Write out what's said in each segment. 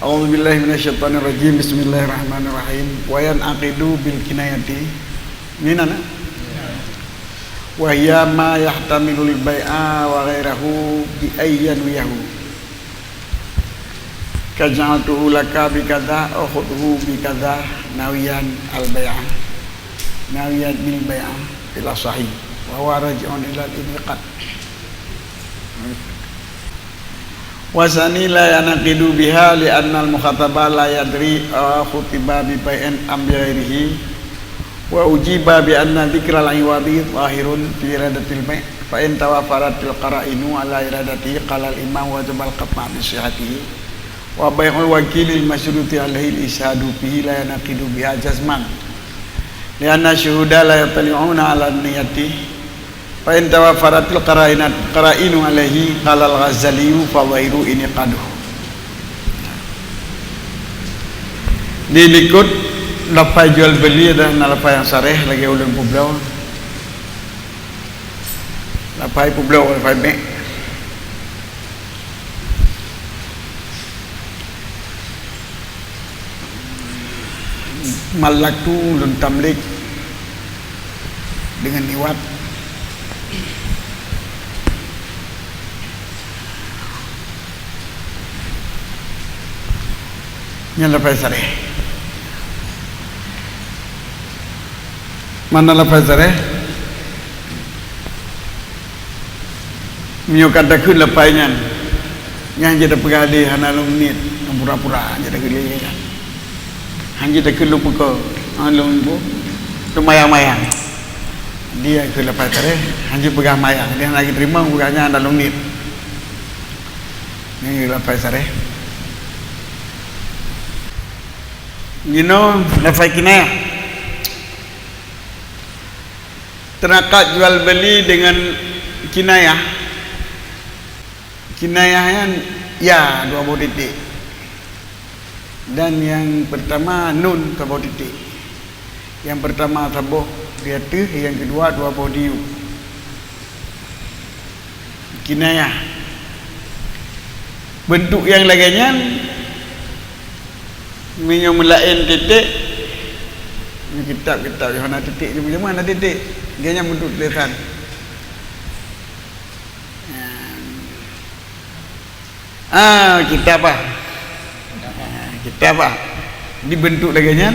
A'udzubillahi minasyaitonirrajim. Bismillahirrahmanirrahim. Wa yanaqidu bil kinayati. Ini nana. Wa hiya ma yahtamilul bai'a wa ghairahu bi ayyan wiyahu. Kaj'altuhu laka bi kadza aw khudhu bi kadza nawiyan al bai'a. Nawiyan bil bai'a ila sahih. Wa huwa raji'un ila al-inqad. Wasani la yanaqidu biha li anna al-mukhataba la yadri khutiba bi bai'in am bi ghairihi wa ujiba bi anna dzikral iwadi zahirun fi iradatil bai' fa in tawafaratil qara'inu ala iradatihi qala al-imam wajib al-qat'a bi sihhatihi wa bai'ul wakilil masyruti alaihi al-ishadu bihi la yanaqidu biha jazman li anna syuhuda la yatali'una ala niyatihi fa in tawafaratil qara'inu alaihi qala al-Ghazali fa dhairu ini qaduh. Diikut lafaz jual beli adalah lafaz yang sarih lagi ulun publik. Lafaz publik lafaz mek. Malaktu ulun tamlik dengan iwat. Yang lafaz sarih. Mana lafaz sarih? Mio katakan lafaznya yang jadi pegali hanalum nit pura-pura jadi geli kan. Hang jadi kelup ke alum bu tu mayang-mayang. Dia ke lafaz sarih, hang pegang mayang dia lagi terima bukannya hanalum nit. Ini lafaz sarih. Lafaz kinayah terakat jual beli dengan kinayah. Kinayah ya dua buah titik, dan yang pertama nun ke bawah titik, yang pertama sabuh dia tu, yang kedua dua buah diu. Kinayah bentuk yang lainnya minyak melain titik ni kitab-kitab yang ada titik je macam mana titik dia yang bentuk tulisan kitab apa dibentuk lagi nya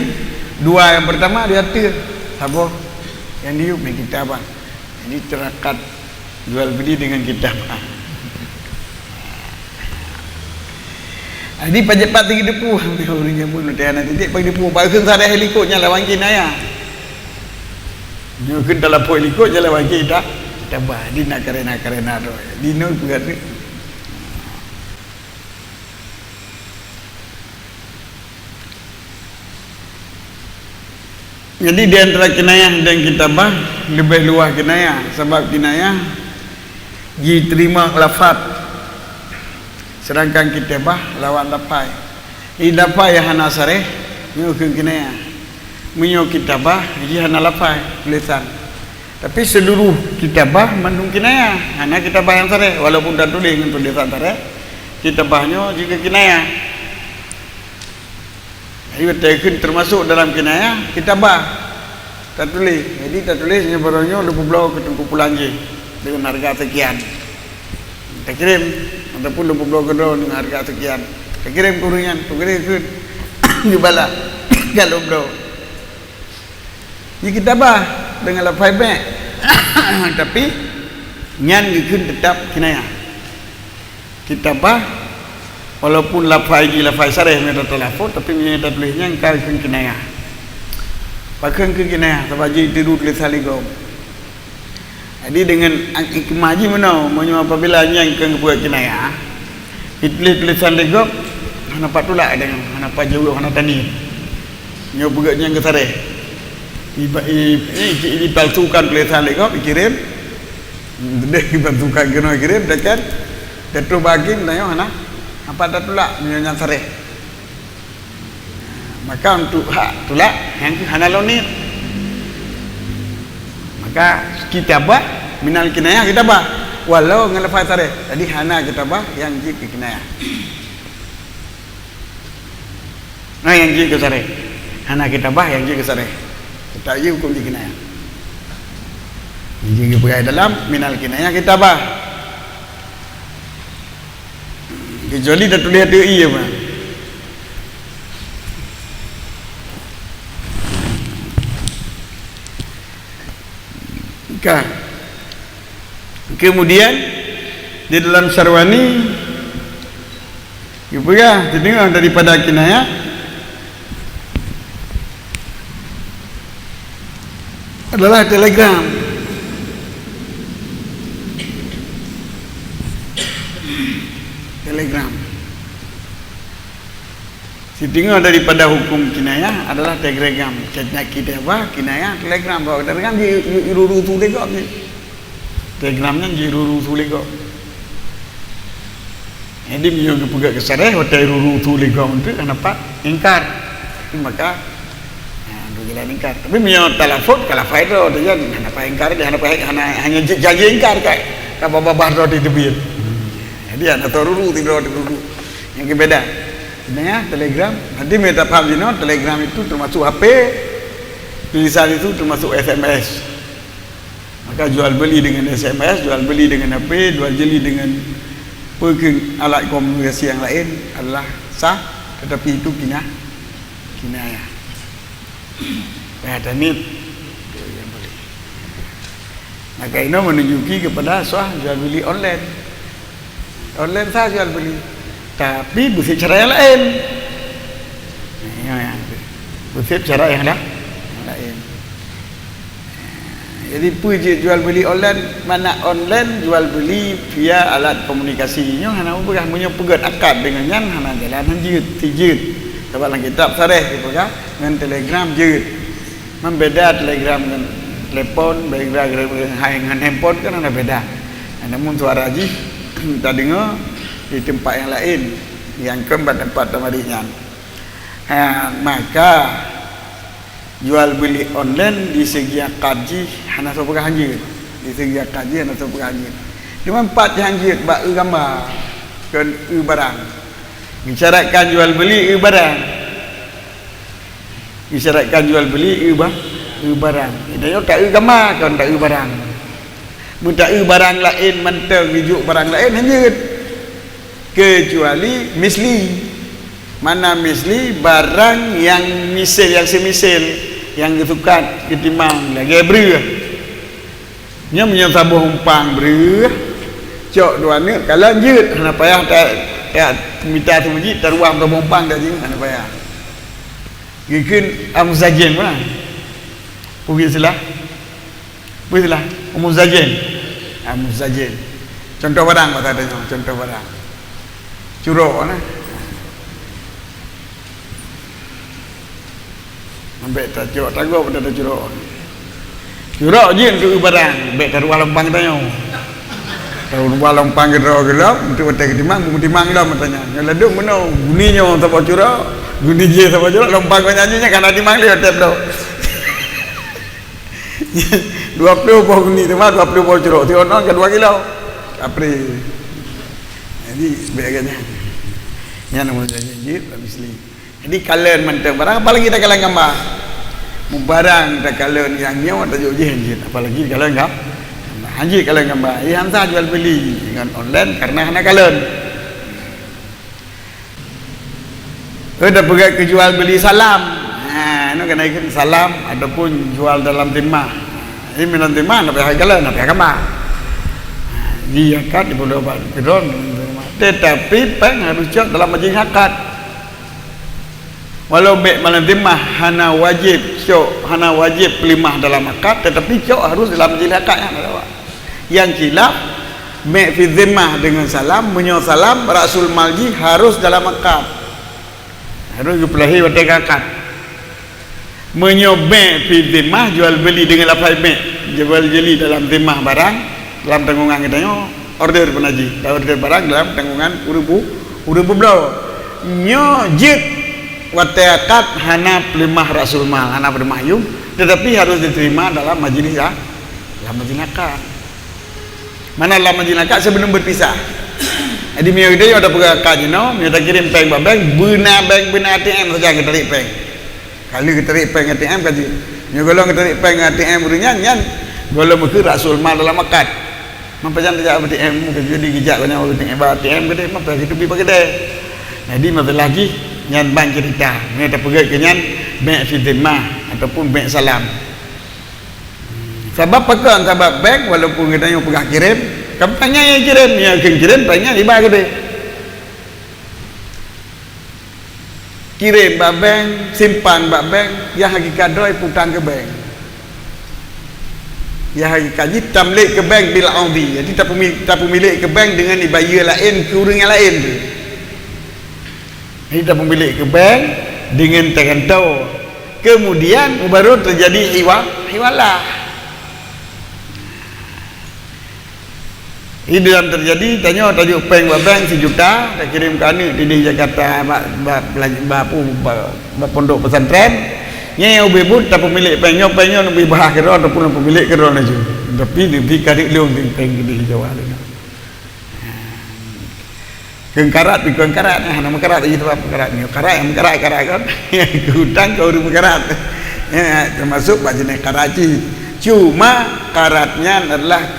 dua yang pertama dia tu sabar yang diup ni kitab apa jadi terakat jual beli dengan kitab Adi pajepat tinggi depu orangnya pun dia nak titik pagi depu bagus ada helikopternya lawan kinaya. Dia ke dalam helikopter lawan kita. Tabah di nak kerena tu. Di no juga tu. Jadi di antara kinayah dan kitabah lebih luas kinayah sebab kinayah diterima lafaz. Sedangkan kitabah lawan lafaz. Di lafaz yang hana sarih nyo kinayah. Menyo kitabah jadi hana lafaz tulisan. Tapi seluruh kitabah mengandung kinayah. Hana kitabah yang sarih walaupun dah tulis dengan tulisan sarih, kitabahnya juga kinayah. Jadi betul termasuk dalam kinayah kitabah. Tak tulis. Jadi tak tulis hanya barunya lupa belau ke kumpulan je dengan harga sekian. Tak kirim ataupun 20 kedua dengan harga sekian. Tak kirim kuringan, tu kirim ke di bala kalau bro. Ini kitabah dengan lafaz mek. Tapi nyan dikun tetap kinayah. Kitabah walaupun lafaz di lafaz sarih meta telafut tapi meta tulisnya engkau kinayah. Pakai kinayah tabaji tiru tulis saligom. Jadi dengan ikmaji mana menyo apabila yang ke buat kinayah tulisan legok hana patula dengan hana pajau hana tani nyo buatnya ke sareh ini palsukan tulisan legok dikirim dia palsukan kena kirim dekat tetu bagi nayo hana apa tatula nyo yang sareh maka untuk hak tulak yang hana lonir maka kitabah minal kinayah kitabah walau dengan lafaz sarih. Jadi hana kitabah yang jik kinayah. yang ji ke sare hana kitabah yang ji ke sare kita ji hukum ji kinayah ji ke pegai dalam minal kinayah kitabah kecuali dah tulis tu iya mah kemudian di dalam Syarwani ibu ya didengar daripada kinayah adalah telegram. Didengar daripada hukum kinayah adalah telegram. Kita apa kinayah telegram bawa telegram di ruru tu lego. Telegramnya di ruru tu lego. Jadi dia pergi ke sana hotel ruru tu lego untuk kenapa ingkar. Maka dua jalan ingkar. Tapi dia telefon kalau faedah dia kenapa ingkar dia hanya janji ingkar kai. Kalau babar di tepi. Jadi anak ruru tidur di ruru. Yang beda. Ya, telegram. Nanti minta paham Jino, telegram itu termasuk HP, tulisan itu termasuk SMS. Maka jual beli dengan SMS, jual beli dengan HP, jual beli dengan alat komunikasi yang lain adalah sah, tetapi itu kinayah. Dan ini yang boleh. Maka ini menunjuki kepada sah jual beli online. Online sah jual beli. Tapi bersih cara yang lain. Bersih cara yang lain. Jadi puji jual beli online, mana online jual beli via alat komunikasinya hana ubah punya pegat akad dengan yang hana jalanan jut. Sebab dalam kitab sareh dipegang dengan telegram jut. Membeda telegram dengan telepon, beda dengan handphone kan ada beda. Namun suara ji kita dengar di tempat yang lain yang tempat temadinya. Maka jual beli online di segi kaji hana sebuah hanjir, di segi kaji hana sebuah hanjir. Cuma empat hanjir bak gambar kan barang. Disyaratkan jual beli barang. Disyaratkan jual beli barang. Dia tak gambar kan tak barang. Mun tak barang lain mentang hijuk barang lain hanjir. Kecuali misli. Mana misli barang yang misil, yang semisil, yang ketukat ketimbang lagi ber. Nya punya sabuh umpang ber. Cok dua ni kalau lanjut hana payah tak minta tu masjid taruang sabuh umpang dah jing hana payah. Gikin amzajen mana? Pergi silah. Pergi silah. Amzajen. Contoh barang kata tanya, contoh barang. Curok nah. Ambek tak curok tago pada tak curok. Curok je untuk barang, ambek taruh lempang tanya. Taruh lempang gelap, untuk betul timang dah matanya. Ngeleduk mana guninya sampai curok, guni je sampai curok lempang nyanyinya kan timang dia tap dah. 20 buah guni tu mah 20 buah curok. Tionon ke 2 kilo. April. Jadi bagainya. Yang nama janji misli. Jadi kalian mentang barang apalagi tak kalian gambar. Barang tak kalian yang nyawa tak jauh hanjit apalagi kalian enggak. Hanjit kalian gambar. Hantar jual beli dengan online karena hana kalian. Ada pergi ke jual beli salam. Ini kena ikut salam ataupun jual dalam timah. Ini minum timah nak payah kalian nak payah gambar. Dia kat di bodoh bidon. Tetapi harus cok dalam majlis akad. Walau baik malam timah hana wajib cok, hana wajib pelimah dalam akad, tetapi cok harus dalam majlis akad yang khilaf mek fi zimmah dengan salam, menyo salam rasul malji harus dalam akad. Harus dipelahi pada akad. Menyo mek fi zimmah jual beli dengan lafaz mek, jual beli dalam zimmah barang dalam tanggungan kita order penaji, order barang dalam tanggungan urubu blau. Nyo jid watakat hana pelimah rasul mal, hana pelimah yum, tetapi harus diterima dalam majlis dalam majlis akad. Mana dalam majlis akad sebelum berpisah. Jadi mio ide ada pergerakan you know, mio tak kirim peng ba bank, bena ATM saja kita tarik peng. Kali kita tarik peng ATM kaji. Mio golong kita tarik peng ATM ringan nyan. Golong ke rasul mal dalam makat. Mampajan tak ATM ke jadi gijak banyak ATM gede, mampa itu bi pakai deh. Jadi mata lagi nyan bank cerita, mio tak pergi ke nyan bank fitimah ataupun bank salam. Sebab pekan sebab bank walaupun kita yang pegang kirim kampanye yang kirim, ya kirim banyak riba gede. Kirim bak bank, simpan bak bank, yang hakikat doi putang ke bank. Yang hakikat ni tamlik ke bank bila audi. Jadi tak pemilik ke bank dengan dibayar lain ke orang yang lain tu. Jadi tak pemilik ke bank dengan terantau. Kemudian baru terjadi hiwalah. Ini dalam terjadi tanya tajuk peng bank 1 juta tak kirim ke anak di Jakarta pondok pesantren nya ubebut tak pemilik pengnya lebih bahah kira ataupun pemilik kira aja tapi di kadik leung peng di Jawa tu kengkarat nama karat itu apa karat ni karat kan hutang ke urang karat termasuk jenis Karachi. Cuma karatnya adalah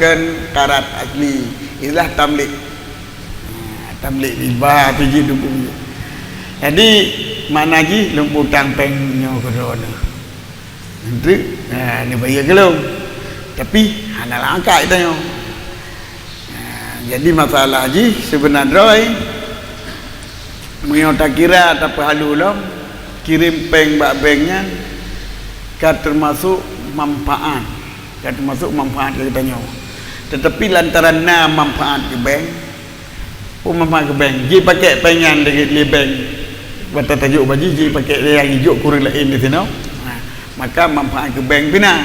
karat asli, inilah tamlik riba biji dubu. Jadi mana lagi lumpuh tangpengnya corona. Nanti ni bayar kelong. Tapi hana langkah itu. Jadi masalah haji sebenarnya mio tak kira tak perlu lom kirim peng bak banknya termasuk manfaat kita tanya. Tetapi lantaran manfaat ke bank manfaat ke bank ji pakai pengan dari bank bata tajuk baju ji pakai yang hijau kurang lain di sini maka manfaat ke bank pina.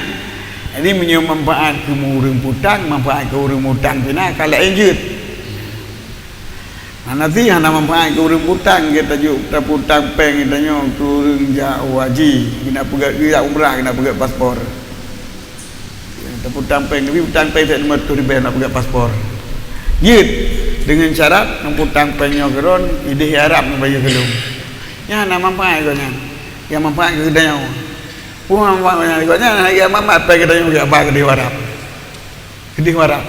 Jadi punya manfaat ke orang putang manfaat ke orang hutang pina kalau injut mana sih hana manfaat ke orang putang kita tajuk tak putang peng kita tanya ke orang jauh haji kena pergi umrah kena pergi paspor. Hutang peng tapi hutang peng tak nomor tu nak pegang paspor. Yut dengan syarat hutang pengnya keron ide harap bayar kelung. Ya nak manfaat kau nya. Yang manfaat ke dia. Puang manfaat kau nya ya manfaat peng kita yang apa ke dia harap. Ke dia harap.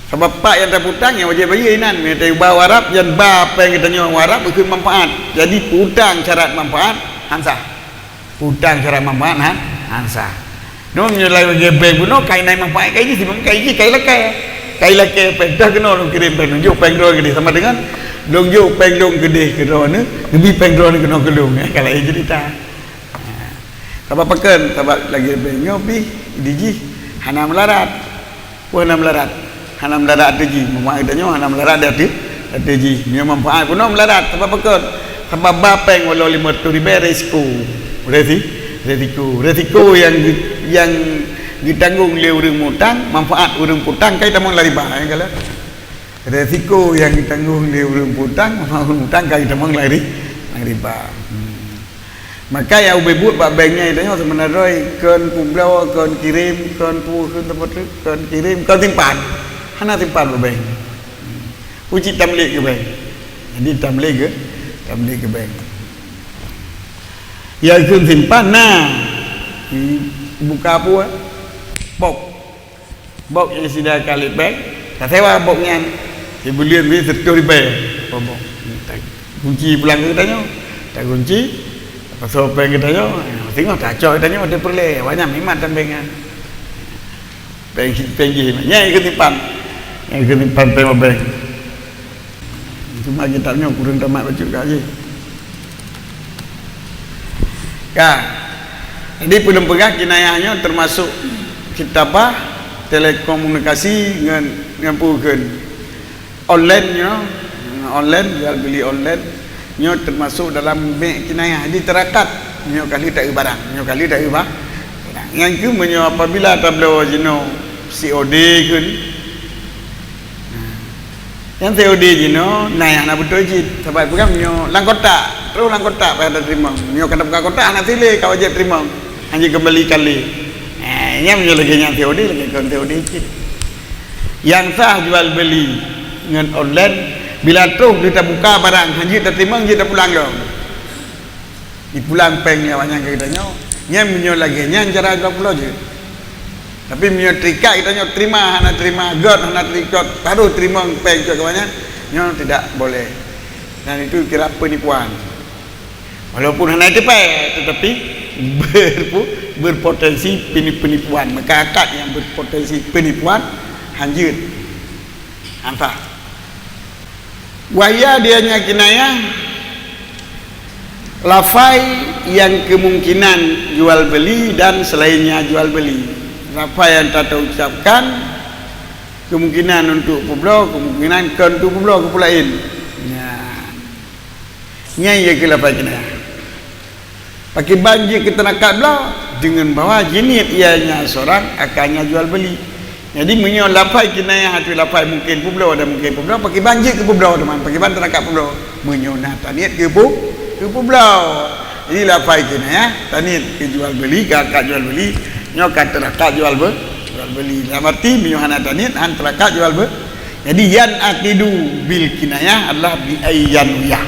Sebab pak yang tak hutang yang wajib bayar inan minta bawa harap yang ba peng kita nya harap itu manfaat. Jadi hutang syarat manfaat hansah. Hutang syarat manfaat hansah. No nyelai bagi bank pun no kai naik manfaat kai ni sih kai lakai dah kena orang kirim peng nunjuk peng drone gede sama dengan nunjuk peng drone gede ke drone lebih peng drone kena kelung kalau ini cerita sebab pakan sebab lagi banknya pi diji hana melarat hana melarat diji manfaat tanya hana melarat ada diji dia manfaat pun no melarat sebab pakan sebab bapeng walau 500,000 risiko resiko yang ditanggung oleh orang hutang manfaat orang hutang kait tamang riba kalau resiko yang ditanggung oleh orang hutang manfaat hutang kait tamang riba. Maka yang ubebut bak banknya itu sebenarnya kon pulau kon kirim kon pu tempat kon kirim kon simpan hana simpan bak bank uji tamlik ke bank jadi tamlik ke bank yang kun simpan buka apa bok yang sudah kali bank tak sewa boknya sebulan ni RM100 bok kunci pulang ke tanya tak kunci pasal bank kita yo tengok tak cok tanya ada perle banyak memang tambengan bank nya ikut simpan bank cuma kita tanya kurang tamat baju gaji. Jadi pegang kinayahnya termasuk kita telekomunikasi dengan pukan online jual beli online nyo termasuk dalam bank kinayah. Jadi terakat nyo kali tak barang yang ke menyo apabila tablo jino COD kun yang COD jino nayah na betul je sebab pegang nyo langkota terus langkota pada terima nyo kena buka kotak nak silih kau wajib terima hanya kembali kali nya menyo lagi yang COD lagi kon COD je yang sah jual beli dengan online bila terus kita buka barang haji tak terima dia dah pulang dah di pulang pengnya banyak kita nya menyo lagi nya cara 20 je tapi menyo terikat kita terima hana terima god hana terikat baru terima peng ke banyak nya tidak boleh dan itu kira penipuan walaupun hana tipai tetapi berpotensi penipuan maka akad yang berpotensi penipuan hanjut hampa waya dianya kinayah lafai yang kemungkinan jual beli dan selainnya jual beli lafai yang tak terucapkan kemungkinan untuk publo kemungkinan untuk publo kepulain nya ia ke lafai kinayah pakai banjir kita nak belah dengan bawa jenit ianya seorang akannya jual beli jadi menyo lapai kinayah hatu lapai mungkin publo dan mungkin publo pakai banjir ke publo teman pakai banjir nak publo menyo nak taniat ke publo jadi lapai kinayah taniat ke jual beli ke akad jual beli nyo kata akad jual beli dalam arti menyo hana taniat han akad jual beli jadi yan akidu bil kinayah adalah bi ayyanuyah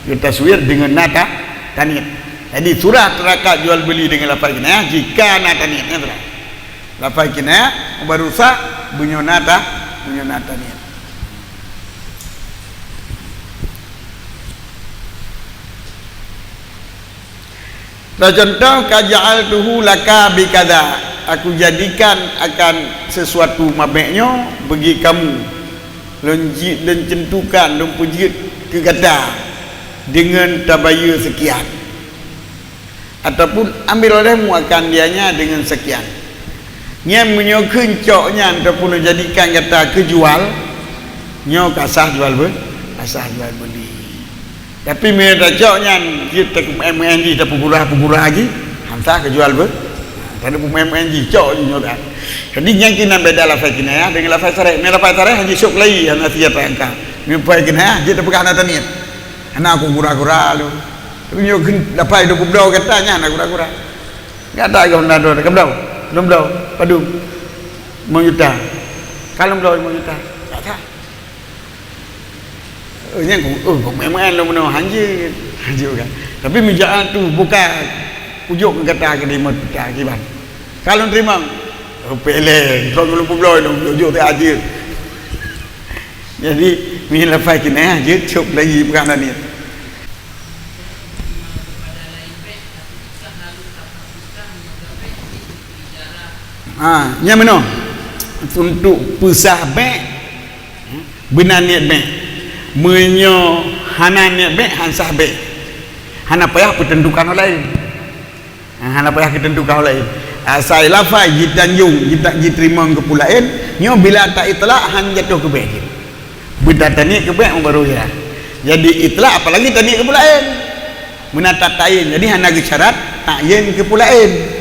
kita taswir dengan nata taniat jadi surah terakat jual beli dengan lafaz kinayah jika nata niatnya terang lafaz kinayah berusak bunyi nata niat contoh kaja'altuhu laka bikada aku jadikan akan sesuatu mabeknya bagi kamu lenjit dan centukan dan pujit ke kata dengan tabaya sekian ataupun ambil olehmu akan dianya dengan sekian nya menyo kencoknya ataupun jadikan kata kejual nyo kasah jual beli tapi mereka coknya kita MNG tak pugurah lagi hantar kejual beli tak ada MNG cok nyo kan jadi yang kena beda lafaz kinayah dengan lafaz sarih lafaz sarih haji syuk lai hana tiap angka lafaz kinayah dia tak pegang hana taniat hana aku gurah-gurah lu tapi nyo dapat 20 belau katanya nak gurah-gurah enggak ada kau nak ke belau belum belau padu menjuta kalau belau menjuta tak tak yang kau memang lu mana hanji kan tapi mijaan tu bukan ujuk kata ke lima pita kiban kalau terima peleng kau 20 belau ujuk tak adil jadi min lafaz kinayah je cukup lagi bukan ni yang mana untuk pesah beg benar niat beg menyo hana niat beg hansah beg hana payah pertentukan lain hana payah ketentukan lain asal lafaz jitanjung jitak diterima ke pulain nyo bila tak itlak han jatuh ke beg bila taniat ke beg baru ya jadi itlak apalagi taniat ke pulain menata tayin jadi hana ke syarat tayin ke pulain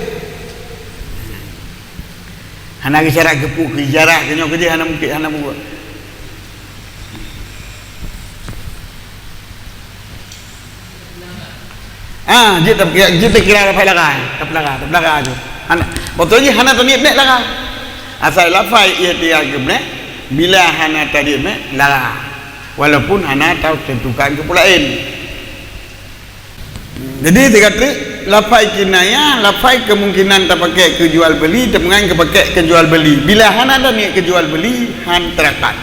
hana kisah gepuk kejarah kenyo kerja hana mungkin hana buat dia tak kira apa laga tu hana betulnya hana taniat nek laga asal lafai ia dia gebne bila hana tadi nek laga walaupun hana tahu tentukan kepulain jadi tiga trik lafai kinayah lafai kemungkinan tak pakai ke jual beli temangan ke pakai ke jual beli bila han ada niat ke jual beli han terakat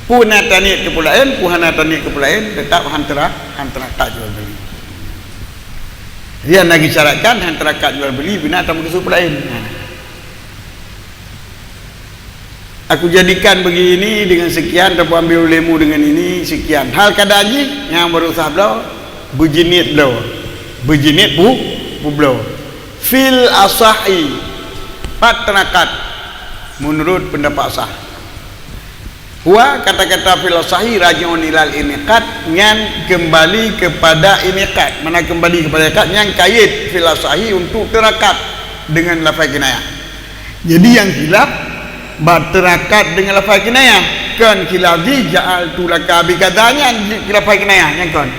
pun ada niat ke pulain pun ada niat ke pulain tetap han terakat jual beli dia lagi syaratkan han terakat jual beli bina tak ke pulain aku jadikan begini dengan sekian tak ambil olehmu dengan ini sekian hal kadang yang berusaha belau berjinit belau berjinit belau fil asahi patrakat menurut pendapat sah huwa kata-kata fil asahi rajiun ilal iniqat yang kembali kepada iniqat mana kembali kepada iniqat yang kait fil asahi untuk terakat dengan lafaz kinayah jadi yang khilaf berterakat dengan lafaz kinayah kan khilaf di ja'al tulaka bikadanya lafaz kinayah yang kan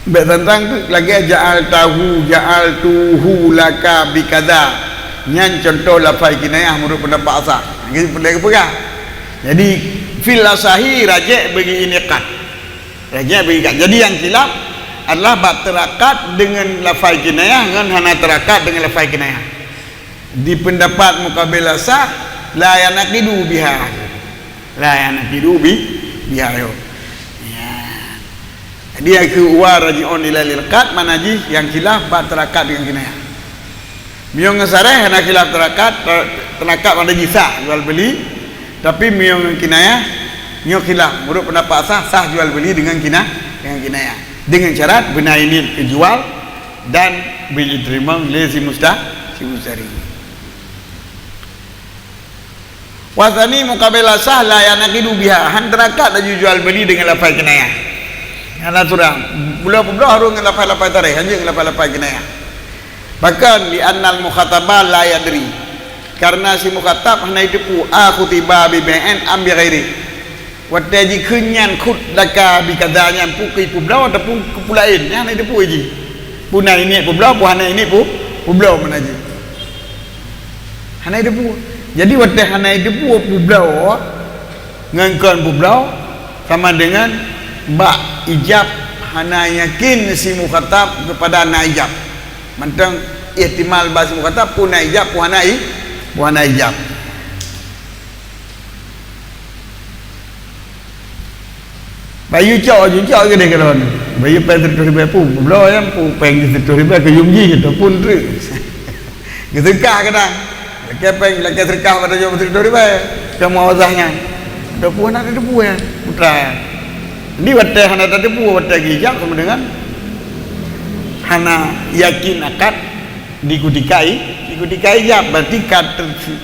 baik tentang tu lagi ja'al tuhu laka bikada yang contoh lafaz kinayah menurut pendapat asal gitu pendek apa jadi fil asahi rajih bagi ini qad, rajih bagi qad. Jadi yang khilaf adalah bab terakat dengan lafaz kinayah dengan hana terakat dengan lafaz kinayah. Di pendapat muqabilah sah la yanaqidu biha, la yanaqidu biha yo. Ya. Dia ke wa raji'un ila lil qad manaji yang khilaf bab terakat dengan kinayah. Miong ngasareh hana khilaf terakat manaji sah jual beli, tapi miong kinayah miong khilaf. Menurut pendapat sah jual beli dengan kinayah dengan syarat benda ini dijual dan diterima oleh si mustari. Wasani muqabilah sah la yanaqidu biha, hantarakat dan jual beli dengan lafaz kinayah. Ana surah bulan-bulan harus dengan lafaz tarikh hanya dengan lafaz kinayah. Bahkan di annal mukhatabah la yadri, karena si mukhatab hanya itu aku tiba bi bn am bi ghairi. Wadda ji kunyan khut daka bi kadanya puki publau ataupun kepulain yang ada pu ji punai ini publau puhana ini publau manaji hana ada pu. Jadi wadda hana ada pu publau ngangkan publau sama dengan mbak ijab hana yakin si mukhatab kepada na ijab mentang ihtimal bahasa mukhatab pun na ijab puhana ijab. Bayu cok ke dia kalau ni bayu pen tertulis pu belum yang pu pen tertulis ke yumji itu pun tu keserkah kadang kepeng lagi serkah pada jom tertulis kamu awazahnya ada pu nak ada pu ya putra ni wadah hana ada pu wadah gijak sama dengan hana yakin akad dikudikai jab berarti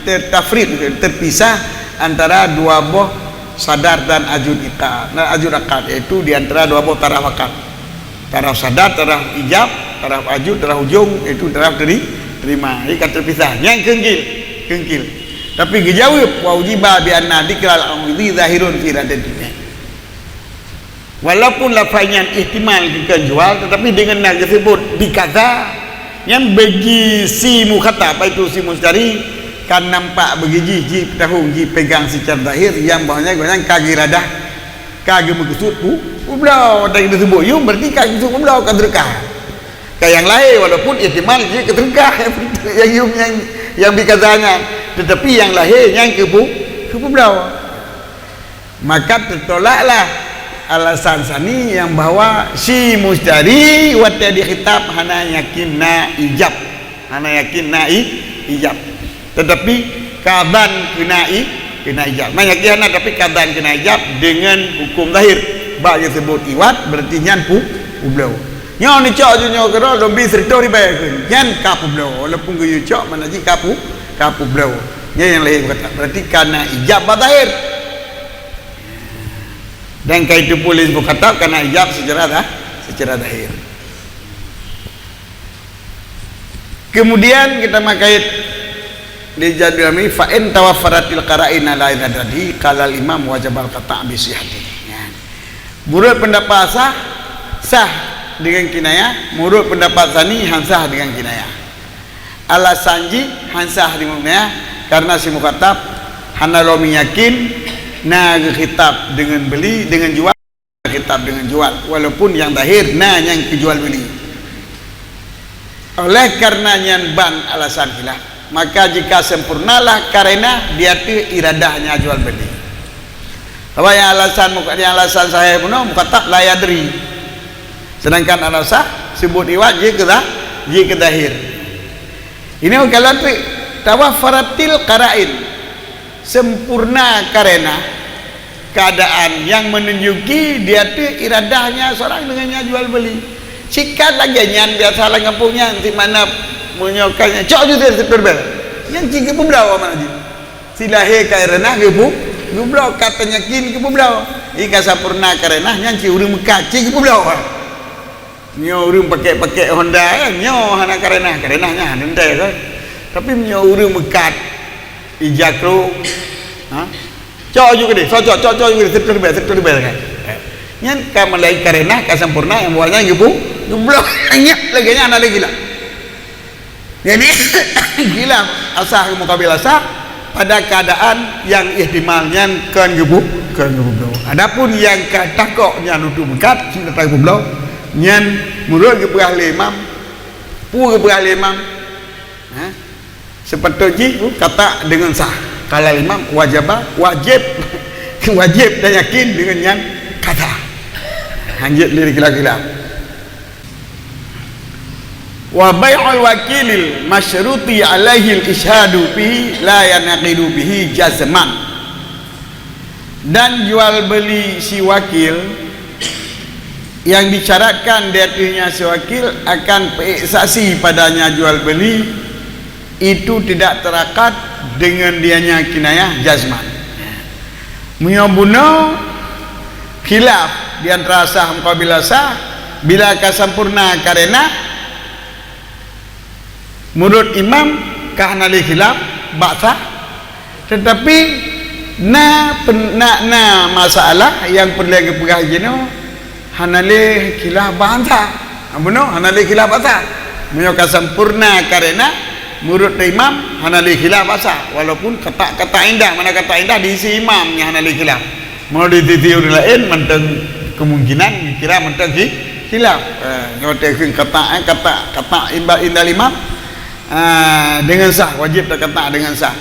tertafrid terpisah antara dua buah sadar dan ajud iqad. Nah, ajud akad itu di antara dua buah taraf akad. Taraf sadar, taraf ijab, taraf ajud, taraf ujung itu taraf terima. Ikat terpisah. Yang kengkil. Tapi dijawab wa ujiba bi anna dzikral amri zahirun fi radatihi. Walaupun lafaznya ihtimal kita jual, tetapi dengan nak disebut dikaza yang bagi si mukhatab itu si mustari kan nampak begiji ji tahu ji pegang secara zahir yang bahanya goyang kaki radah kaki maksud publau tak disebut yung berarti kaki maksud publau kan terkah kayak yang lain walaupun ihtimal ji keterkah yang yung yang dikatanya tetapi yang lahir yang ke publau maka tertolaklah alasan sani yang bahwa si mustari waktu dikhitab hana yakin na ijab tetapi kadan kena ijab menyakiana tapi kadan kena ijab dengan hukum zahir bagi sebut iwat berarti nyan publau nyo ni cok nyo kero lombi serto ribae nyan ka publau walaupun gue cok mana ji kapu publau nya yang lain kata berarti karena ijab zahir dan kaitu polis berkata karena ijab secara zahir. Kemudian kita makait di jadwal fa in tawaffaratil qara'in la yadadi qala al imam wajib al qata' bi sihhati. Menurut pendapat sah dengan kinayah, menurut pendapat sani hansah dengan kinayah. Alasanji hansah dengan kinayah karena si mukhatab hana lo yakin na khitab dengan beli dengan jual khitab dengan jual walaupun yang zahir na yang kejual beli. Oleh karenanya ban alasan khilaf maka jika sempurnalah karena dia tu iradahnya jual beli. Apa yang alasan saya pun mukhatab la yadri. Sedangkan alasan sebut iwat je ke zahir. Ini kalau tu tawaffaratil qara'in sempurna karena keadaan yang menunjuki dia tu iradahnya seorang dengannya jual beli. Sikat lagi nyan biasa lah kampungnya di mana menyokannya cok juga terbel yang cik ke publau mana je silahe karena ke publau katanya kin ke publau ika sampurna karena yang cik urang mekat cik ke publau nyo urang pakai Honda nyo hana karena nya nendai kan tapi nyo urang mekat ijakro cok juga deh cok juga terbel kan nyan ka malai karena ka sampurna yang buahnya ke publau lagi nya ana lagi lah. Jadi gila asah mukabil asah pada keadaan yang ihtimalnya kan ke publo. Adapun yang takoknya nutu bekat sing datang publo nyan murut ke perah imam pu ke perah imam sepatutnya kata dengan sah kalau imam wajib wajib dan yakin dengan yang kata lanjut lirik khilaf wa bai'ul wakilil masyruti alaihi al-ishadu bihi la yanaqidu bihi jazman, dan jual beli si wakil yang disyaratkan diaturnya si wakil akan saksi padanya jual beli itu tidak terakat dengan dianya kinayah jazman. Menyobuno khilaf di antara sah muqabil sah bila kasampurna karena menurut imam kahnali khilaf ba'sah, tetapi na masalah yang perlu perah jeno hanale khilaf ba'sah abuno hanale khilaf ba'sah menyoka sempurna karena menurut imam hanale khilaf ba'sah, walaupun kata indah mana kata indah diisi imamnya hanale khilaf mau dititiur lain mentang kemungkinan kira mentang khilaf nyotekeun kata indah imam dengan sah, wajib tak kata dengan sah.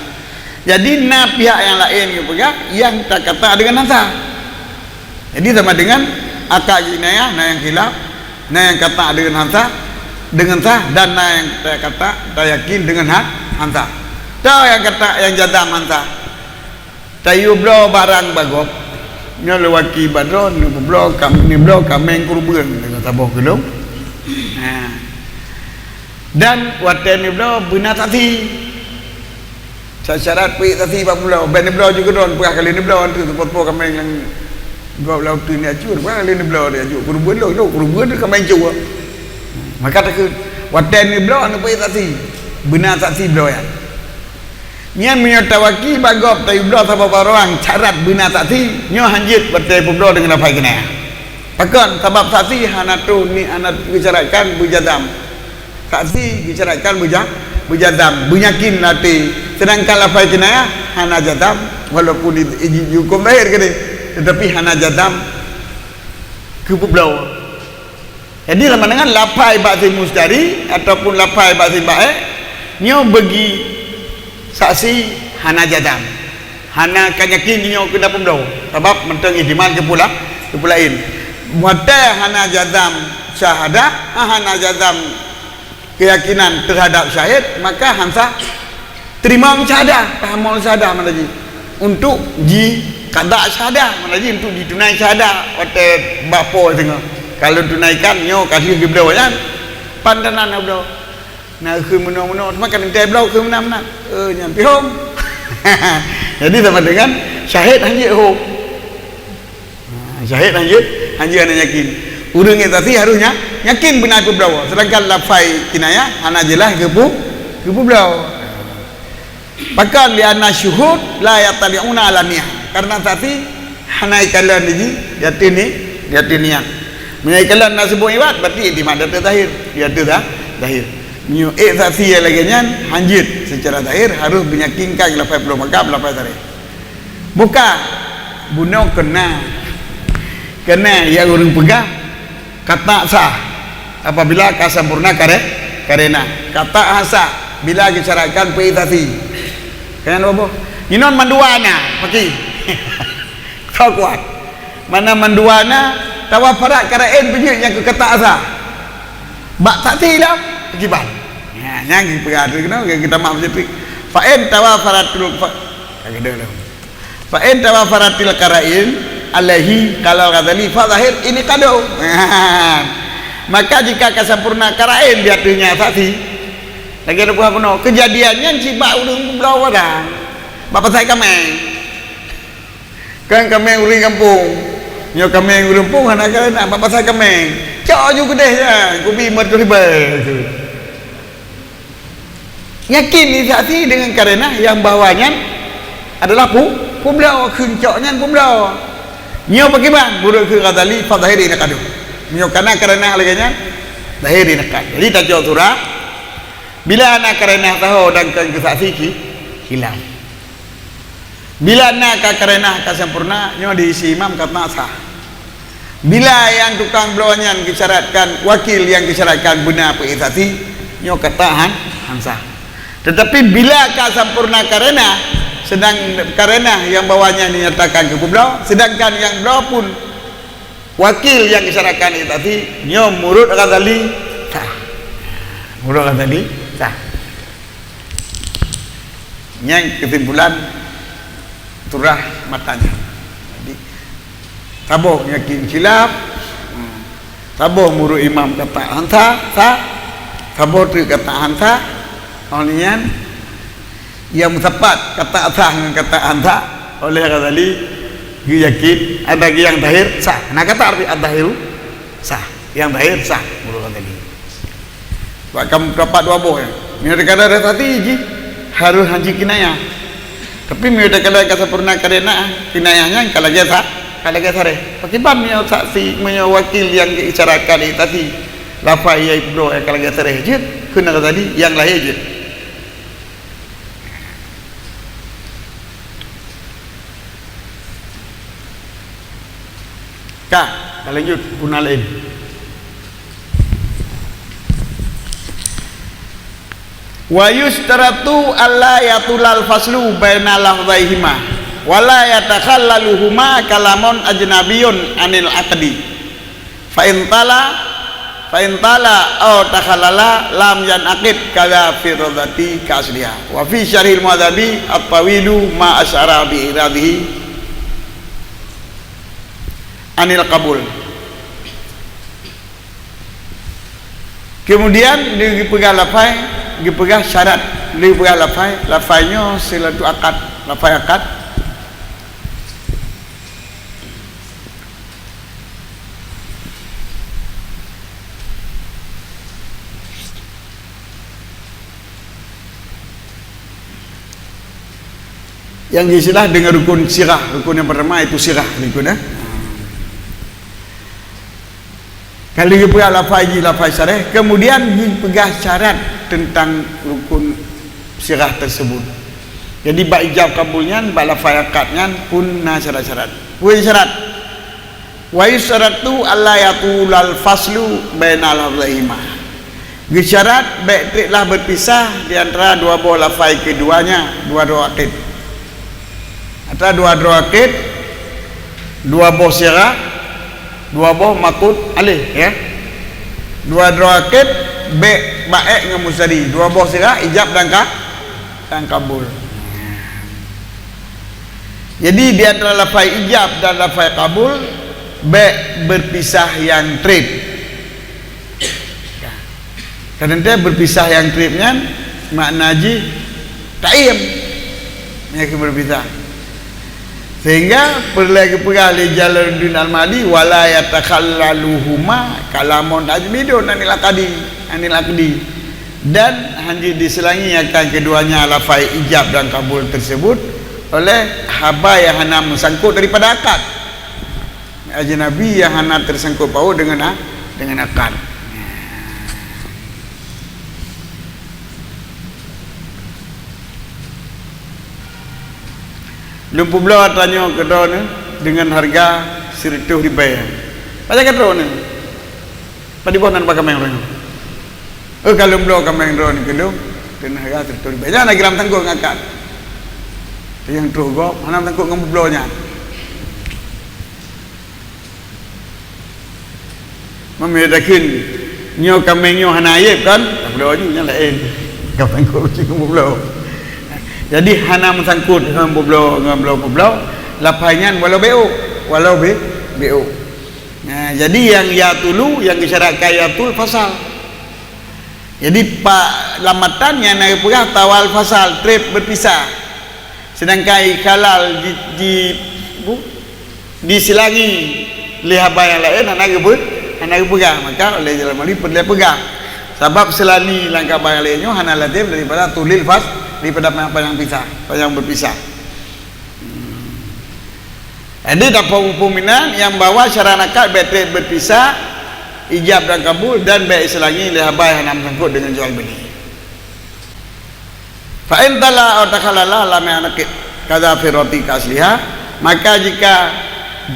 Jadi pihak yang lain yang tak kata dengan sah. Jadi sama dengan akad jinayah yang khilaf, yang kata dengan sah dan yang tak kata tak yakin dengan sah. Tahu yang kata yang jadam sah. Tayu blo barang bagop. Nya lewaki badron ni blo kami kameng kurbeun dengan taboh gelung. Dan waten ni blo benar tadi syarat pi tadi pak blo ben blo juga don perah kali ni blo tu pot kami yang gua lau tu ni acur perah kali ni blo dia acur kurbeun tu kami acur maka tak waten ni blo anu pi tadi benar tadi blo ya nyan menyatawaki bagop tai blo sama orang syarat benar tadi nyo hanjit waten blo dengan apa kena pakon sebab tadi hanatu ni anak bicarakan bujadam saksi bicarakan bujadam bunyakin nanti sedangkan lafai kinayah hana jadam walaupun hukum lahir gede tetapi hana jadam kepublau. Jadi lama dengan lafai ba'zi mustari ataupun lafai ba'zi baik nyo bagi saksi hana jadam hana kanyakin nyo kena publau sebab mentang ihtimal kepulain muatai hana jadam syahadah hana jadam keyakinan terhadap syahid maka hamsah terima syahadah tahammul syahadah mana lagi untuk ji kada syahadah mana lagi untuk ditunai syahadah ote bapo tengah kalau tunaikan nyo kasih ke beliau kan pandanan beliau na ke meno makan entai beliau ke mana nyampi hom jadi sama dengan syahid hanjit hom syahid hanjit ana yakin urang yang tadi harusnya yakin benar ke beliau sedangkan lafai kinayah hana jelas ke beliau bahkan lianna syuhud la yatali'una alaniyah karena tadi hana ikalan ini yatinian menyaikan nasibun ibad berarti di mana terakhir dia terakhir nyu tadi lagi nyan hanjit secara zahir harus menyakinkan lafai belum makam lafai tadi buka bunuh kena yang orang pegang kata sah apabila kasampurna karena kata sah bila dicarakan peitasi kan apa inon manduana pagi kau kuat mana manduana tawafarat karain punya yang ke kata sah bak tak tilam akibat yang perhati kena kita maaf jadi fa'in tawafaratul fa'in tawafaratil karain alaihi kalau kata fa zahir ini kado maka jika kesempurna karain diatunya tadi lagi ada buah penuh kejadiannya cibak udung belau orang bapak saya kameng kan kameng uring kampung nyo kameng uring kampung anak kalian bapak saya kameng cok juga deh ya kubi mertuliba yakin ni tadi dengan karena yang bawahnya adalah belau kencoknya belau nyo bagaimana buruk ke kadali fa zahiri nak adu nyo karena halaganya zahiri nak jadi tak jauh surah bila anak karena tahu dan kan kesaksi hilang Bila nak karena sempurna nyo diisi imam kata sah. Bila yang tukang blonya disyaratkan wakil yang disyaratkan guna peitati nyo kata sah. Tetapi bila sempurna karena sedang karena yang bawahnya dinyatakan ke beliau, sedangkan yang beliau pun wakil yang disyaratkan itati nyo murut Ghazali sah. Murut Ghazali sah. Yang kesimpulan turah matanya. Jadi taboh yakin khilaf, taboh murut imam kata sah, taboh tu kata sah, olian yang tepat kata sah dengan kata sah oleh Ghazali yakin ada yang zahir sah. Nah kata arti az-zahiru sah, yang zahir sah menurut Ghazali. Sebab kamu dapat dua boh ya. Ini kada ada tadi ji harus haji kinayah. Tapi mereka kada sempurna karena kinayahnya kalau dia sah, kalau dia sare. Pakiban dia saksi menyawakil yang diisyaratkan tadi. Lafaz ya ibro kalau dia sare je kena tadi yang lahir je. Kita lanjut guna lain. Wa yustaratu alla yatulal faslu baina lafzaihima wala yatakhallaluhuma kalamun ajnabiyun anil aqdi fa in tala aw takhallala lam yanaqid kaza fi radati kasliha wa fi syarhil muadzabi at-tawilu ma asyara bi iradihi anil qabul. Kemudian dipegang dipegang syarat, dipegang lafaznya silatu akad, lafaz akad. Yang disilah dengan rukun sirah, rukun yang pertama itu sirah rukun Kalau dipegang lafaz syarah, kemudian dipegang syarat tentang rukun sirah tersebut. Jadi bab ijab kabulnya, bab lafaz akadnya pun syarat-syarat. Pun syarat. Wa yusaratu alla yatulal faslu bainal lafzaihima. Syarat baiklah berpisah di antara dua buah lafaz keduanya, dua akid. Antara dua akid, dua buah sirah, dua buah makut alih ya. Dua akid baik dengan mustadi, dua buah sirah ijab dan kabul. Jadi di antara lafaz ijab dan lafaz kabul baik berpisah yang trip. Kadang-kadang berpisah yang tripnya makna ji taim yang berpisah. Sehingga perlagi perali Jalaluddin Al-Mahdi wala yatakhallaluhuma kalamun ajmidun anil aqdi, dan hanya diselangi akan keduanya lafaz ijab dan kabul tersebut oleh haba yang hana mengsangkut daripada akad, ajnabi yang hana tersangkut paut dengan akad. Lumpuh belah tanya kedua ni dengan harga RM100 pada kedua ni pada bonan pakai main orang kalau belah kami orang ni kedua dengan harga RM100 jangan lagi dalam tangguh ngakak yang tu kok mana tangguh dengan belahnya membedakan nyo kami nyo hanayib kan belahnya yang lain kau tangguh dengan belah. Jadi hana mengsangkut dengan belau lapangan walau BO. Nah, jadi yang yatulu yang disyaratkan yatul fasal. Jadi pak lamatan yang nak pegang tawal fasal trip berpisah. Sedangkan halal disilangi lihabah yang lain anak pegang, maka oleh jalan mali perlu pegang. Sebab selani langkah yang lainnya hana latif daripada tulil daripada panjang berpisah. Jadi dapat hukuminan yang bawa syarat akad baik berpisah, ijab dan kabul dan baik selangi lihabah yang sangkut dengan jual beli. Fa in tala aw takhalala lam yanaqid. kadzafirati kasliha, maka jika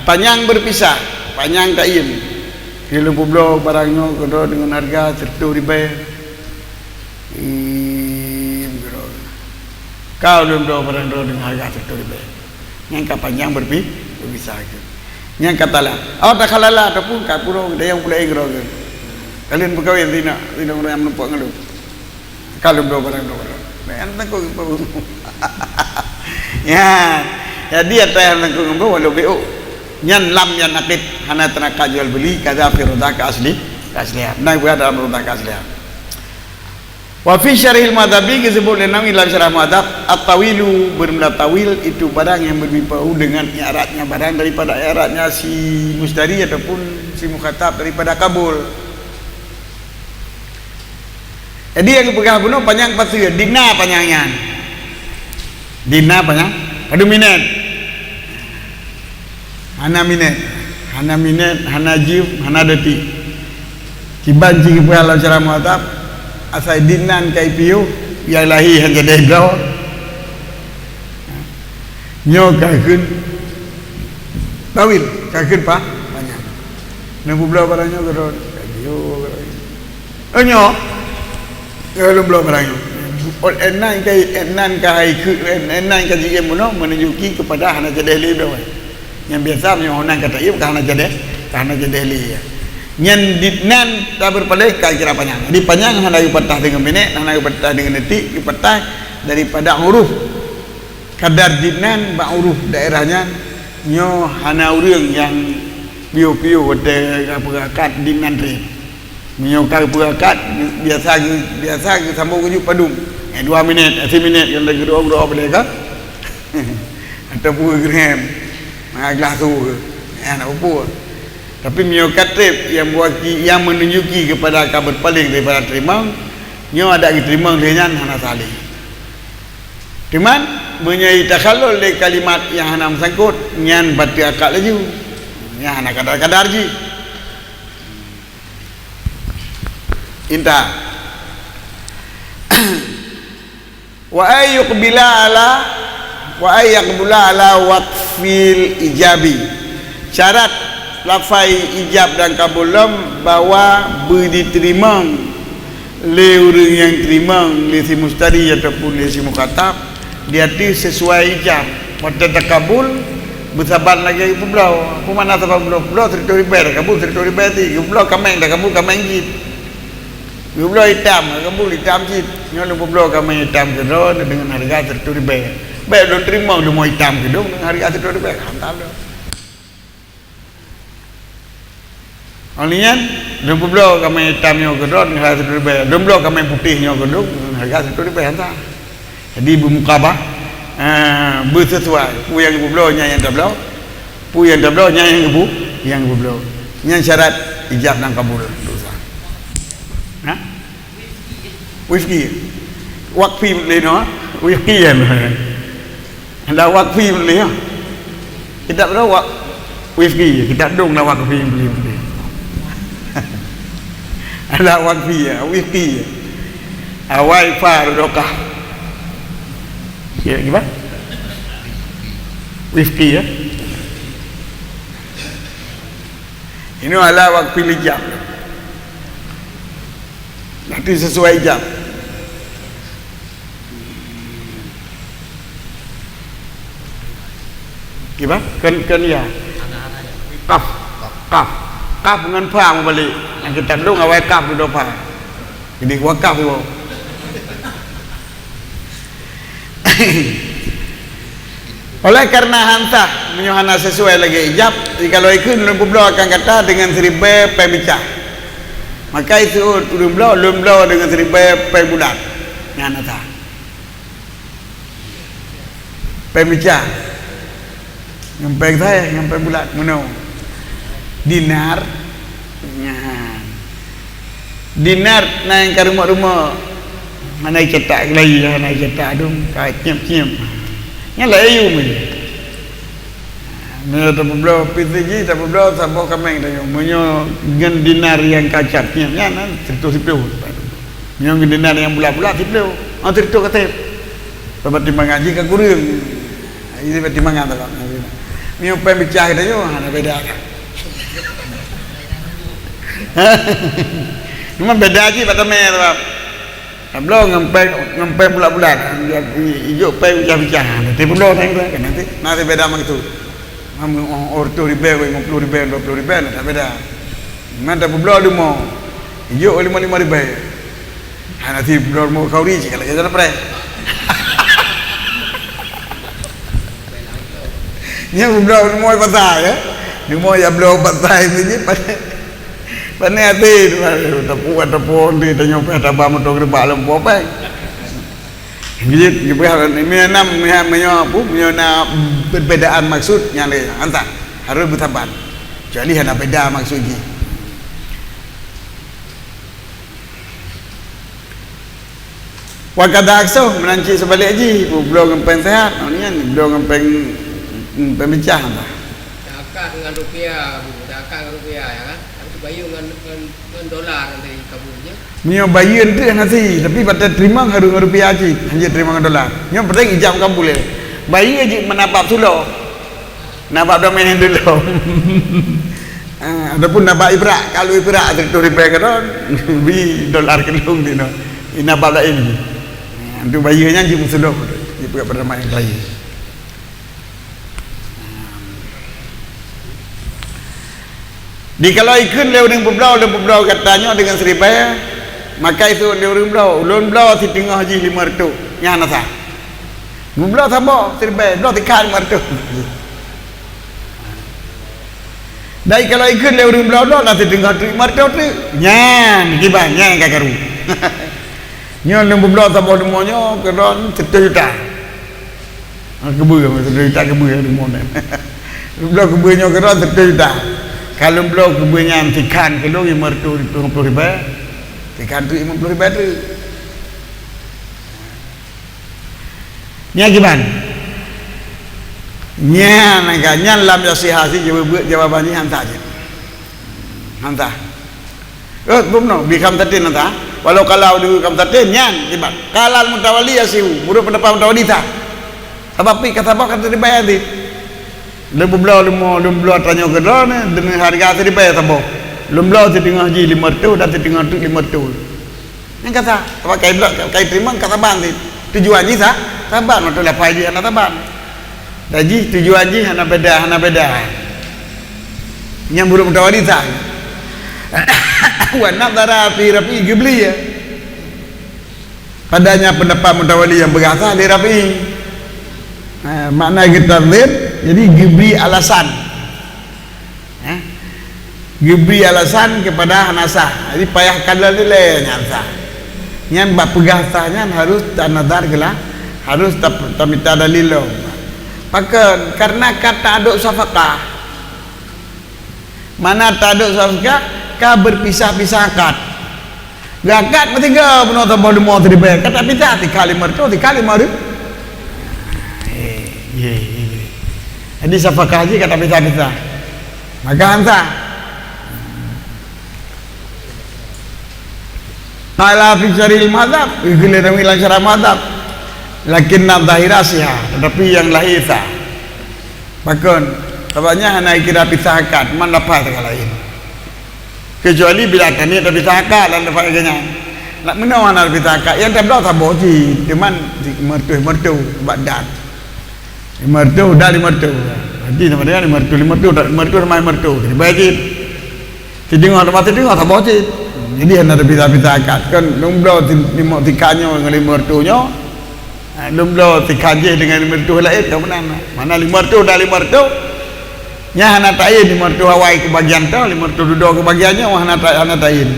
panjang berpisah, panjang kaim kilo publo barangnya kodo dengan harga 100 ribu kau belum barang dengan harga 100 ribu yang panjang berpisah yang katalah tak kalala ataupun kapuro dia yang pulai gero kalian pegawai tidak orang yang menumpuk ngeluh kalau belum barang entah kau ya jadi ada yang nangkung ngomong walau BO nyan lam yan akid hana tenaga jual beli kadzafir rodak asli nah buat dalam rodak asli wa fi syarhil madhabi disebut dalam ilam syarah madhab at-tawilu bermula tawil itu barang yang berbau dengan i'radnya barang daripada i'radnya si mustari ataupun si mukhatab daripada kabul. Jadi yang pegang bunuh panjang pasti dina panjangnya dina panjang pada minat hana minat hana jim hana detik kibanci kepada alam syarah madhab asai dinan kai piu yang lahi hanya degau nyo kahun tawil kahun pa banyak nembu belau barangnya geron kayu nyo belum belau barangnya enan kai jiem muno menunjuki kepada hana jadeli belau yang biasa nyo onan kata ieu hana jadeli nyan ditnan tak berpalai kira panjang di panjang hana patah dengan minit hana patah dengan detik patah daripada huruf kadar ditnan ba huruf daerahnya nyo hana urang yang piu-piu ada perakat ditnan re nyo ka perakat biasa sambung ujuk padung 2 minit 3 minit yang lagi doa boleh ke atau gram gelas tu anak apa tapi miokatib yang yang menunjuki kepada kabar paling daripada terima nyo ada terima dengan hana salih cuman menyai takhallul dari kalimat yang hana sangkut nyan batu akal laju yang hana kadar-kadar ji inta wa ayyuqbila ala waqfil ijabi syarat lafai ijab dan kabulam bahwa diterima oleh orang yang terima oleh si mustari ataupun oleh si mukhatab dia tu sesuai ijab pada takabul bersabar lagi pulau mana sebab pulau cerita ribat kabul cerita ribat ti pulau kameng dah kabul kameng jit pulau hitam kabul hitam jit nyolo pulau kameng hitam kedon dengan harga cerita ribat baik don terima lu mau hitam kedon dengan harga cerita ribat hantar dah Alian, dombo kami hitamnya kedon harga 100 ribu, dombo kami putihnya kedon harga 100 ribu hantar. Jadi bermukabah, bersesuai. Pu yang dombo nya yang dombo, pu yang dombo nya yang dombo. Yang syarat ijab dan kabul dosa. Nah, wifki, wakfi leno, wifki yang ada wakfi leno. Kita berapa wifki, kita dong nak wakfi beli. Ada wakfi ya, wifki ya, wifi rokah, ya gimana? Wifki ya, ini adalah wakfi lijab, nanti sesuai jam. Gimana? Kan ya, kaf dengan pa mau balik. Yang kita dong awal kaf dulu pa. Jadi wakaf tu. Oleh karena hantah menyohana sesuai lagi ijab, kalau ikut lumbelau akan kata dengan 1000 pemicah. Maka itu lumbelau dengan 1000 pemudat. Yang hanta. Pemicah. Yang peng saya, yang pemudat mana? Dinar. Dinar naik ke rumah-rumah mana cetak lagi naik cetak dong kait nyem yang layu ni tak perlu PTG tak perlu sampai kameng dah menyo dengan dinar yang kacatnya kan cerita sipil yang dinar yang bulat-bulat sipil cerita kata sebab timbang ngaji ke kurang Ini pertimbangan tu lah. Ni apa bicara kita yo, ada beda. Memang beda aja pada mer. Belum ngempe bulat-bulat. Hijau pe bicara. Nanti belum nanti beda macam itu. Orto ribu, 50 ribu, 20 ribu, tak beda. Mana belum ada mau. Hijau 5 ribu. Nanti belum mau kau ri kalau kita dapat. Ni belum mau pasal ya. Ni mau ya belum pasal ni pada hati tepuk di tanya apa tabah motor gerbak lempu apa. Jadi menyo perbedaan maksudnya le anta harus bertaban. Jadi ada beda maksudnya. Wakada akso menanci sebalik haji belum ngempeng sehat ni kan belum ngempeng pemecah anta. Akak dengan rupiah, akak dengan rupiah ya kan. Bayu dengan dolar nanti kabulnya. Nyo bayar tu nanti tapi pada terima harus rupiah haji hanya terima dengan dolar. Nyo penting ijam kabul le. Bayar haji menabak sulo. Nabak dah main dulu. Adapun nabak ibrak kalau ibrak tu ribu kan bi dolar kelung ni no. Nabak dah ini. Itu bayarnya haji sulo. Dia buat pada main bayar. Di kalau ikut leu dengan berblau katanya dengan seribu maka itu leu berblau ulun belau si tengah haji 500 nya nasa berblau tambah seribu belau tekan 500 dari kalau ikut leu berblau dah nanti tengah 500 tu nya kiban nya kakaru nya leu berblau tambah demonya keron 1 juta kebu 1 juta kebu di mana berblau kebunya keron 1 juta. Kalau belum kebanyakan ikan kilo 50 ribu, ikan tu 50 ribu tu. Ni gimana? Nya naganya lam yasihasi jawabannya hantar je. Hantar. Belum no, bikam tatin hantar. Walau kalau di bikam tatin nyan gimana? Kalal mutawali yasihu, murid pendapat mutawali tak. Tapi kata apa kata dibayar dit. Lemblau tanya ke drone dengan harga tadi bayar tambah. Lemblau setengah haji 500 dan setengah tu 500. Yang kata apa kai terima kata bang tujuan ji sah taban untuk lapai ji anak taban. Jadi tujuan ji hana beda. Yang buruk mutawali sah. Wa nadara fi rafi gibli ya. Padanya pendapat mutawali yang berasa di rafi. Makna kita lihat jadi gibri alasan gibri alasan kepada hanasah jadi payah kadal nilai nyata nyan bak pegasahnya harus tanadar gelah harus tamita dalilo maka karena kata aduk safakah mana taduk safakah ka berpisah-pisah akad gakat bertiga benar tambah demo teribet kata pita dikali mertu dikali maru jadi safakah haji kata bisa-bisa maka hantar ala fi syaril madhab ikhlas ila syarah madhab lakinna dhahirasiha tetapi yang lahisa bahkan tabanya hanya kira pisahkan man lepas lain kecuali bila tani ada pisahkan dan lepas ganya nak menawan ada pisahkan yang tak tahu taboh ji cuman mertu badan mertu dari mertu nanti nama dia mertu ramai mertu jadi baik jadi ngah taboh ji jadi hendak bisa akad kan lumblo timok tikannya dengan mertunya lumblo tikaje dengan mertu lain ke mana mertu dah mertu nya hana tain mertu Hawaii ke bagian tu mertu duduk ke bagiannya hana tain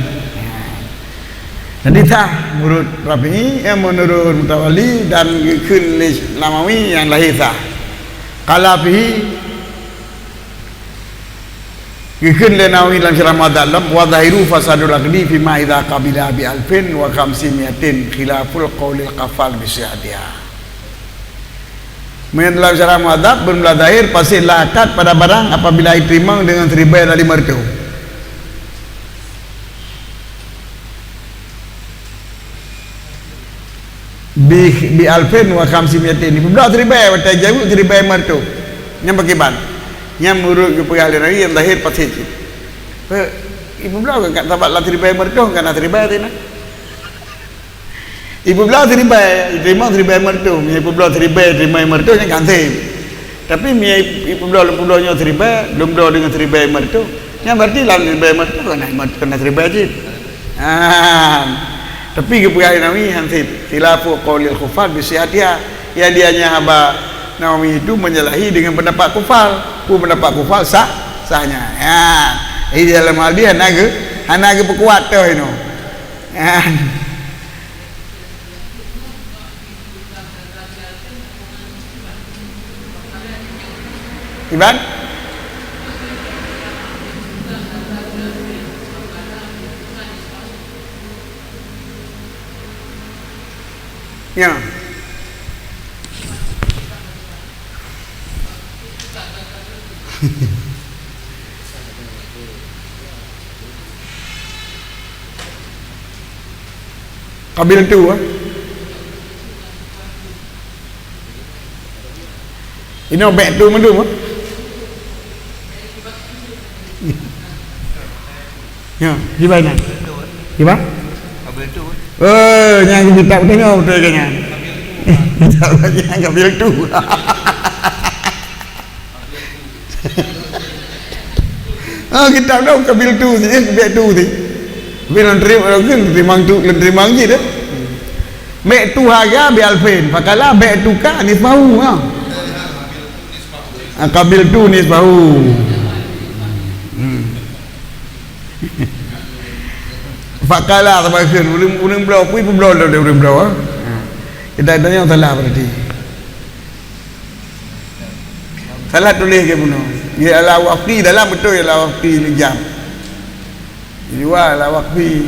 jadi tah menurut Rafi'i menurut Mutawali dan kun Lamawi yang lahir tah Qalafihi Ikun lenawi dalam syarah madhalam wa zahiru fasadul aqdi fi ma idha qabila bi alfin wa khamsimiyatin khilaful qawlil qafal bisyadiha. Dalam syarah madhab bermula zahir pasti lakat pada barang apabila diterima dengan 1000 dari mertu. bi alfin wa khamsimiatin ibda teribai wa tajawu teribai martu nyam bagiban nyam urut ke peralihan hari yang lahir pasti ibu belau kan tabat lah teribai martu kan teribai tina ibu belau teribai martu ibu belau teribai martu yang ganti tapi ibu belau nya teribai belum belau dengan teribai martu yang berarti lah teribai martu kena teribai je tapi kepercayaan Nawawi hansip khilafu qaulil kufar bisihatiha ya dianya haba Nawawi itu menyalahi dengan pendapat kufar pendapat kufar sahnya ya ini dalam hal dia hanaga berkuat tu ini ya Iban ya kabil tu ini obek tu mendum ya gimana gimana kabil tu yang kita tengok betul kan kita yang kabil tu kita tahu kabil tu ni kabil tu ni bilang terima je dah mek tu harga bi alfin fakala mek tu ka nisbahu kabil tu nisbahu fakala tabakan urang belau pun belau dah urang belau kita ada yang salah berarti salah tulis ke puno ya ala waqfi dalam betul ya ala waqfi ni jam jiwa ala waqfi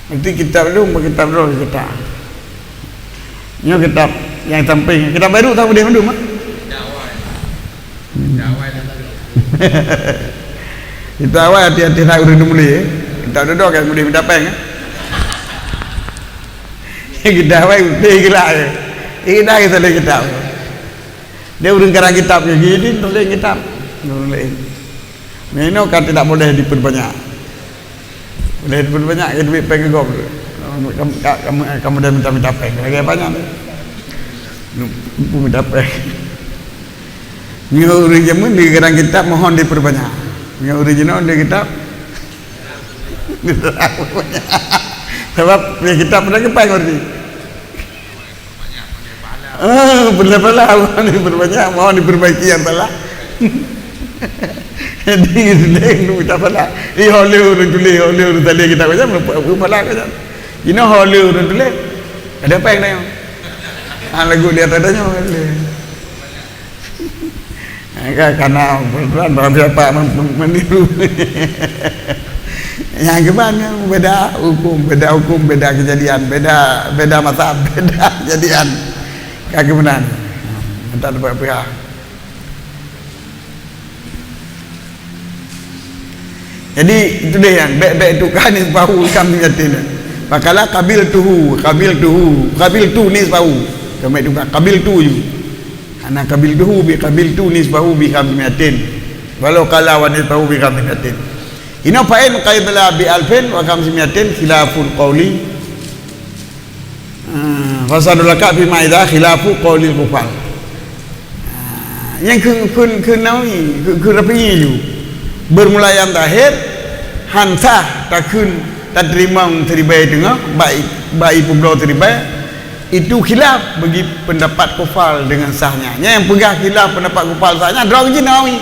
nanti kitab dulu kita ini kitab yang samping kitab baru tahu dia mandum kita awal hati-hati nak urang boleh kita duduk kan boleh minta peng kita awal putih gila ini dah kita lihat kitab dia urang karang kitab je gini tulis kitab nulis ini kan tidak boleh diperbanyak boleh diperbanyak ya duit peng kau kamu dah minta peng lagi banyak pun minta peng ni orang jaman di karang kitab mohon diperbanyak ni original dia kitab sebab dia kitab pada ke peng berarti benar-benar mohon diperbanyak mohon diperbaiki yang salah jadi sedang minta salah ini oleh orang tulis oleh orang tadi kita baca malah kan ini oleh orang tulis ada peng dah lagu lihat adanya karena beran barang siapa meniru yang gimana beda hukum beda kejadian beda masa beda kejadian kaki benar entah dapat pihak jadi itu deh yang bek itu kan ni bahu kami yatin makalah kabil tu ni bahu kami itu kabil tu ju anak kabil tu nisbahu bi khamsiyatin walau kala wa nisbahu bi khamsiyatin ina fa'in qaibla bi alfin wa khamsiyatin khilaful qawli fasadul laka fi ma'idha khilafu qawli kufar yang kun nawi kun rapi ju bermula yang terakhir hansah takun terima dengar baik pun terima itu khilaf bagi pendapat kufal dengan sahnya yang pegang khilaf pendapat kufal sahnya dorang je Nawawi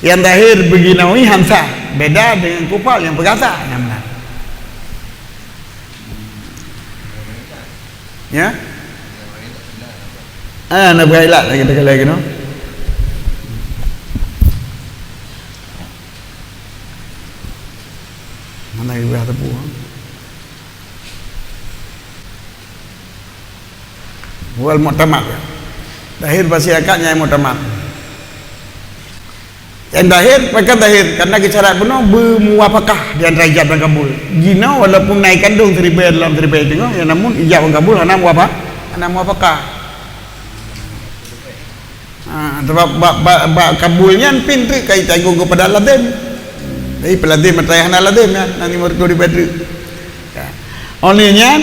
yang terakhir bagi Nawawi hamsah beda dengan kufal yang pegang sah yang benar ya nak berailat lagi dekat lagi no mana ibu tepu wal mu'tamad lahir pasti akadnya yang mu'tamad yang dahir mereka dahir karena kesyarat benar bermuafakah di antara ijab dan kabul. Gina walaupun naik kandung teribay dalam teribay tengok ya, namun ijab dan kabul ana muafakah. Sebab kabulnya pin tu kai tanggung kepada ladin. Jadi peladin matayah na ladin ya nang mergo di badru. Oleh nyan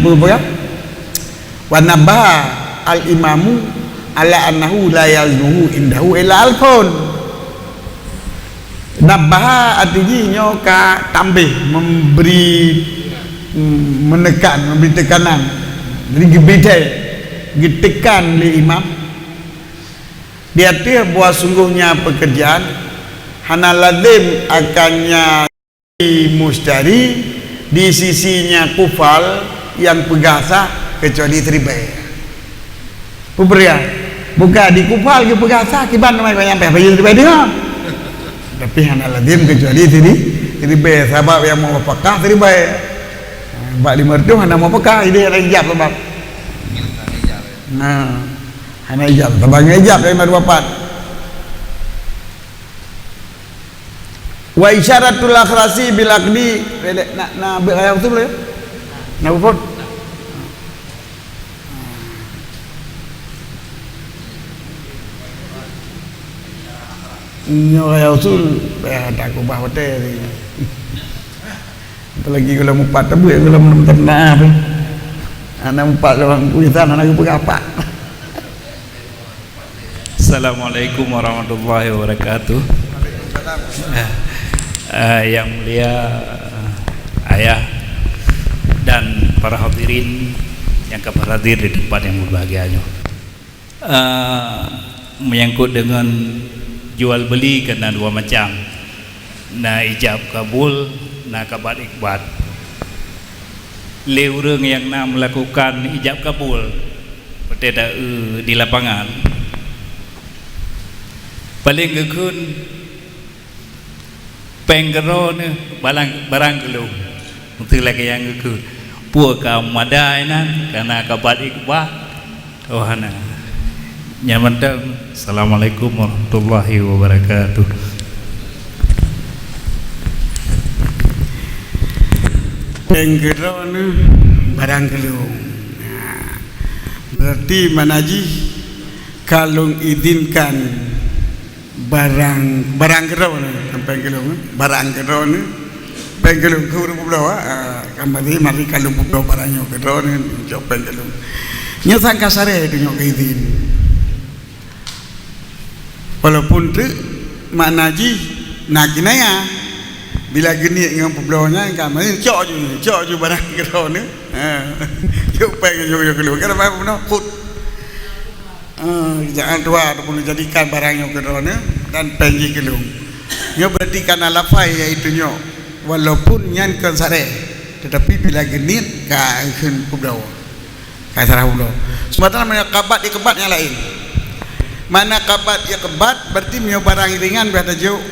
apa? Wa nabah al imamu ala annahu la yaznuhu indahu ila alfun. Nabah artinya ka tambah memberi menekan, memberi tekanan. Jadi gebedai ditekan oleh imam. Dia tu buat sungguhnya pekerjaan hana lazim akannya mustari di sisinya kufal yang pegasa kecuali teribay. Pubria buka di kufal ke pegasa kiban namanya nyampe bagi teribay dia. Tapi hana lazim kecuali teribay sebab yang mau pakah teribay. Bak di mertu hana mau pakah ide ada ijab sebab. Nah, hana ijab, tabang ijab dari madu papat. Wa isyaratul akhrasi bil aqdi nak ayat tu boleh? Nak upot? Nyo ayat usul tak ubah hotel ni. Apalagi kalau empat tabu ya kalau mentenah tu. Anak empat orang kuitan anak apa? Assalamualaikum warahmatullahi wabarakatuh. Yang mulia ayah dan para hadirin yang hadir di tempat yang berbahagianya, menyangkut dengan jual beli kena dua macam, na ijab kabul, na kabat ikbat. Le orang yang nak melakukan ijab kabul berada di lapangan paling gekun penggero ni barang gelung untuk lagi yang gekun puak kaum madai nan karena kabat ikbat oh hana nyaman dah. Assalamualaikum warahmatullahi wabarakatuh. Penggero ni barang gelung. Berarti manaji kalau izinkan barang gero ni penggelung barang gero ni penggelung ke pulau kembali mari kalau pulau barangnya gero ni jauh penggelung nyata kasare itu nyok izin walaupun tu manaji nak kinaya bila geni dengan pulau nya kembali cok je barang gero ni jauh penggelung gelo kan apa pulau kut jangan dua ataupun jadikan barangnya kerana dan penji gelung nyo berarti karena lafai iaitu nyo walaupun nyan kan sare tetapi bila genit ka keun pulau ka sarah pulau sementara mana kabat di kebat yang lain mana kabat ya kebat berarti nyo barang ringan berada jauh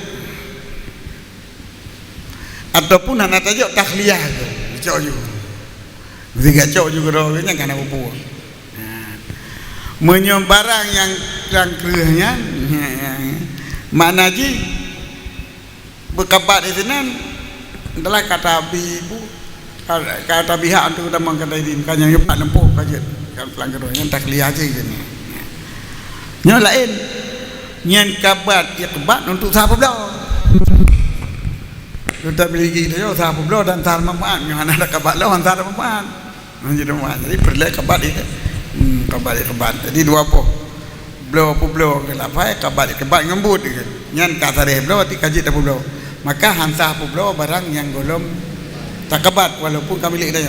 ataupun hana tajuk takhliyah tu cok ju tiga cok ju kerana nya kana bubu menyom barang yang kerahnya makna ji berkabat di sini adalah kata ibu kata pihak untuk damang kata idin kan yang cepat lempuh kajet kan pelanggaran yang tak lihat aja ini yang lain yang kabat ya kebat untuk sahabat belau kita miliki itu sahabat belau dan tar mamaan yang ada kabat belau antara mamaan jadi perlu kabat itu kabat jadi dua apa blow ke lapai kabat ngembut gitu nyan kata deh blow ti kajit apa blow maka hansa apa blow barang yang golong tak kabat walaupun kami lihat dah